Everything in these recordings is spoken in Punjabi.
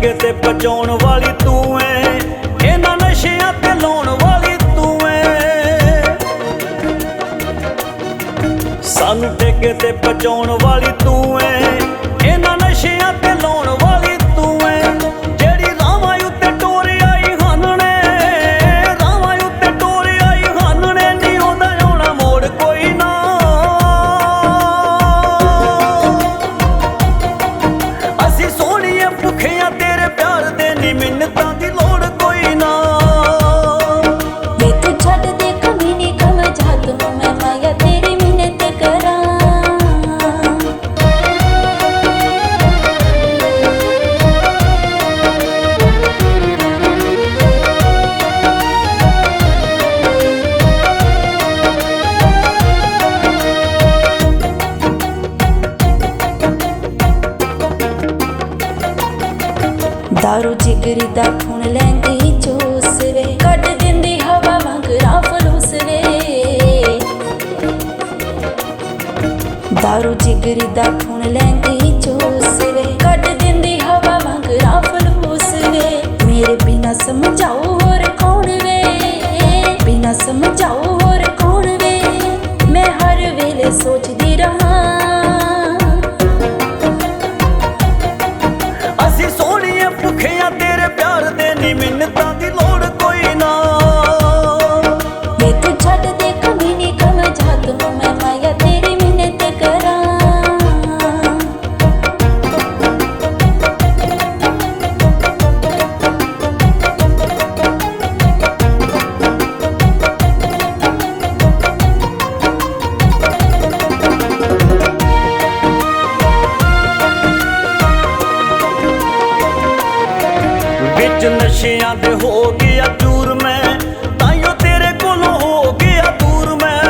ਟੇਕੇ ਤੇ ਪਹੁੰਚਾਉਣ ਵਾਲੀ ਤੂੰ ਏ, ਇਹਨਾਂ ਨਸ਼ਿਆਂ ਤੇ ਲਾਉਣ ਵਾਲੀ ਤੂੰ ਏ। ਸਾਨੂੰ ਟੇਕੇ ਤੇ ਪਹੁੰਚਾਉਣ ਵਾਲੀ ਤੂੰ ਏ, ਇਹਨਾਂ ਨਸ਼ਿਆਂ ਤੇ ਲਾਉਣ ਵਾਲੀ ਤੂੰ ਏ। ਜਿਹੜੀ ਰਾਵਾਂ ਉੱਤੇ ਟੋਰ ਆਈ ਹਨ ਨੇ, ਰਾਵਾਂ ਉੱਤੇ ਟੋਰ ਆਈ ਹਨ ਨੇ, ਨੀ ਉਹਦਾ ਆਉਣਾ ਮੋੜ ਕੋਈ ਨਾ। ਅਸੀਂ ਸੋਹਣੀਏ ਭੁੱਖਿਆਂ ਤੇਰੇ ਪਿਆਰ ਦੇ, ਨੀ ਮਿੰਨਤਾਂ ਦੀ ਲੋੜ ਕੋਈ ਨਾ। ਵੇ ਤੂੰ ਛੱਡ ਦੇ ਕਮੀਨੀ ਕਮ ਜਾ ਤੂੰ, ਮੈਂ ਮਾਇਆ ਤੇਰੀ ਮਿੰਨਤ ਕਰਾਂ। दारू जिगरी दा खून लैंदी चूस वे, कट दिंदी हवा वांगरा फलूस वे। दारू जिगरी दा खून लैंदी चूस वे, कट दिंदी हवा वांगरा फलूस वे। मेरे बिना समझाओ होर कौन वे, बिना समझाओ होर कौन वे। मैं हर वेले सोचदी रहां, ਅਸੀਂ ਸੋਹਣੀਏ ਭੁੱਖਿਆਂ ਤੇਰੇ ਪਿਆਰ ਦੇ, ਨੀ ਮਿੰਨਤਾਂ ਦੀ ਲੋੜ ਕੋਈ ਨਾ। ਵੇ ਤੂੰ ਛੱਡ ਦੇ ਕਮੀਨੀ ਕਮ ਜਾ ਤੂੰ, ਮੈਂ ਮਾਇਆ ਤੇਰੀ ਮਿੰਨਤ ਕਰਾਂ। ਵਿੱਚ ਨਸ਼ਿਆਂ ਦੇ ਹੋ ਗਿਆ ਚੂਰ ਮੈਂ, ਤਾਈਓ ਤੇਰੇ ਕੋਲੋਂ ਹੋ ਗਿਆ ਦੂਰ ਮੈਂ।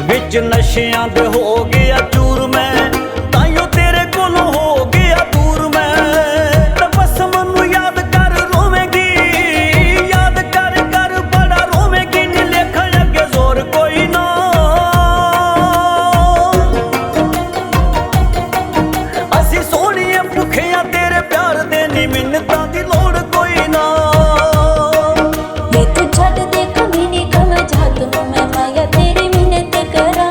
ਵਿੱਚ ਨਸ਼ਿਆਂ ਦੇ ਹੋ ਗਿਆ ਚੂਰ ਮੈਂ, ਤਾਈਓ ਤੇਰੇ ਕੋਲੋਂ ਹੋ ਗਿਆ ਦੂਰ ਮੈਂ। ਤਬਸਮ ਨੂੰ ਯਾਦ ਕਰ ਰੋਵੇਂਗੀ, ਯਾਦ ਕਰ ਕਰ ਬੜਾ ਰੋਵੇਂਗੀ, ਨੀ ਲੇਖਣ ਅੱਗੇ ਜ਼ੋਰ ਕੋਈ ਨਾ। ਅਸੀਂ ਸੋਹਣੀਏ ਭੁੱਖਿਆਂ ਤੇਰੇ ਪਿਆਰ ਦੇ, ਨੀ ਮਿੰਨਤਾਂ ਦੀ ਲੋੜ ਕੋਈ ਨਾ। ਵੇ ਤੂੰ ਛੱਡ ਦੇ ਕਮੀਨੀ ਕਮ ਜਾ ਤੂੰ, ਮੈਂ ਮਾਇਆ ਤੇਰੀ ਮਿੰਨਤ ਕਰਾਂ।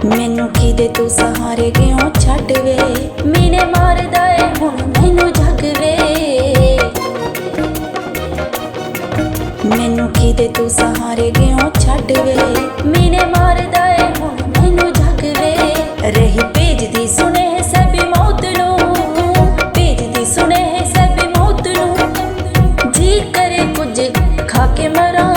ਮੈਨੂੰ ਕਿਦੇ ਤੂੰ ਸਹਾਰੇ ਕਿਉਂ ਛੱਡ ਵੇ, ਮੀਨੇ ਮਾਰਦਾ ਏ ਹੁਣ ਮੈਨੂੰ ਜੱਗ ਵੇ। ਮੈਨੂੰ ਕਿਦੇ ਤੂੰ ਸਹਾਰੇ ਕਿਉਂ ਛੱਡ ਵੇ, ਮੀਨੇ ਮਾਰਦਾ ਏ ਹੁਣ ਮੈਨੂੰ ਜੱਗ ਵੇ। ਰਹੀ ਭੇਜਦੀ ਸੁਨੇਹੇ ਸਭੀ ਮੌਤ ਨੂੰ, ਭੇਜਦੀ ਸੁਨੇਹੇ ਸਭੀ ਮੌਤ ਨੂੰ। ਜੀ ਕਰੇ ਕੁਝ ਖਾ ਕੇ ਮਰਾਂ,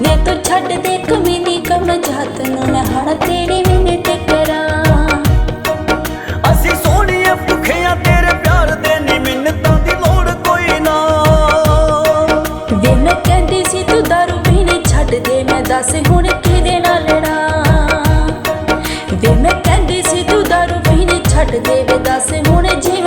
ਵੇ ਤੂੰ ਛੱਡ ਦੇ ਕਮੀਨੀ ਕਮ ਜਾਤ ਨੂੰ, ਮੈਂ ਹਣ ਤੇਰੀ ਮਿੰਨਤ ਕਰਾਂ। ਅਸੀਂ ਸੋਹਣੀਏ ਭੁੱਖਿਆਂ ਤੇਰੇ ਪਿਆਰ ਦੇ, ਨੀ ਮਿੰਨਤਾਂ ਦੀ ਲੋੜ ਕੋਈ ਨਾ। ਵੇ ਮੈਂ ਕਹਿੰਦੀ ਸੀ ਤੂੰ ਦਾਰੂ ਪੀਣੀ ਛੱਡ ਦੇ, ਮੈਂ ਦੱਸ ਹੁਣ ਕਿਹਦੇ ਨਾਲ ਲੜਾਂ। ਵੇ ਮੈਂ ਕਹਿੰਦੀ ਸੀ ਤੂੰ ਦਾਰੂ ਪੀਣੀ ਛੱਡ ਦੇ, ਵੇ ਦੱਸ ਹੁਣ ਜੇ